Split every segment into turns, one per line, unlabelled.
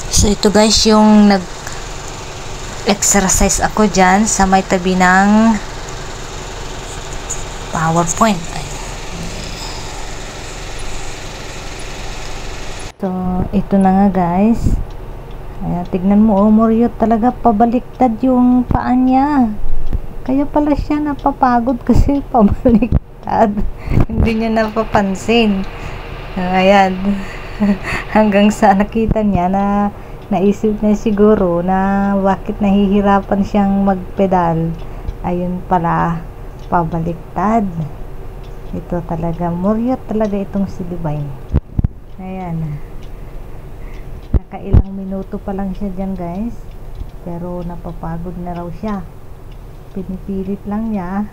So ito guys yung nag-exercise ako dyan sa may tabi ng PowerPoint. So ito na nga guys. Ayan, tignan mo, Moryot talaga pabaliktad yung paa niya. Kaya pala siya napapagod kasi pabaliktad. Hindi niya napapansin. Ayan. Hanggang sa nakita niya na naisip niya siguro na bakit nahihirapan siyang magpedal. Ayun pala, pabaliktad. Ito talaga, Moryot talaga itong si Divine. Ayan. Nakailang minuto pa lang siya dyan guys. Pero napapagod na raw siya. Pinipilit lang niya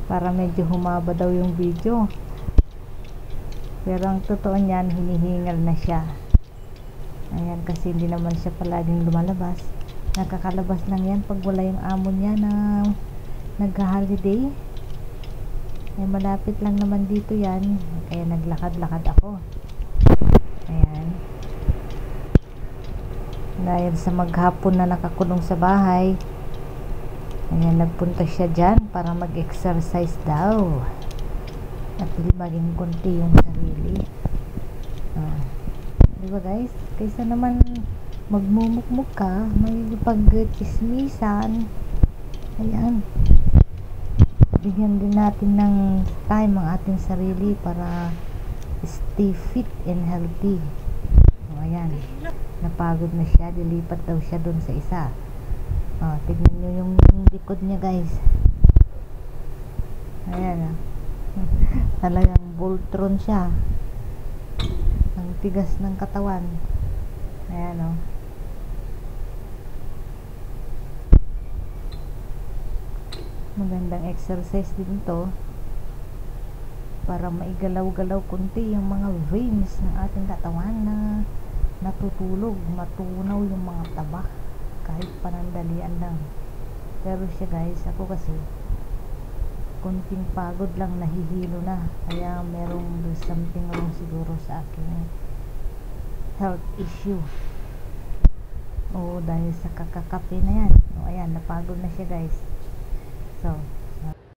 para medyo humaba daw yung video. Pero ang totoo niyan, hinihingal na siya. Ayan, kasi hindi naman siya palaging lumalabas. Nakakalabas lang yan pag wala yung amo niya na nag-holiday. Eh, malapit lang naman dito yan. Kaya naglakad-lakad ako. Ayan. Dahil sa maghapon na nakakulong sa bahay, ayan, nagpunta siya dyan para mag-exercise daw. At maging konti yung sarili. Diba guys? Kaysa naman magmumukmuk ka, may pag-chismisan. Ayan. Bigyan din natin ng time ang ating sarili para stay fit and healthy. So, ayan. Napagod na siya. Dilipat daw siya dun sa isa. Tignan nyo yung likod niya guys. Ayan. Talagang Voltron siya. Ang tigas ng katawan. Ayan magandang exercise din to para maigalaw-galaw kunti yung mga veins ng ating katawan na natutulog, matunaw yung mga taba kahit panandalian lang. Pero siya guys, ako kasi kunting pagod lang, nahihilo na. Kaya merong something wrong siguro sa aking health issue. Dahil sa kakakape na yan. Ayan, napagod na siya guys. So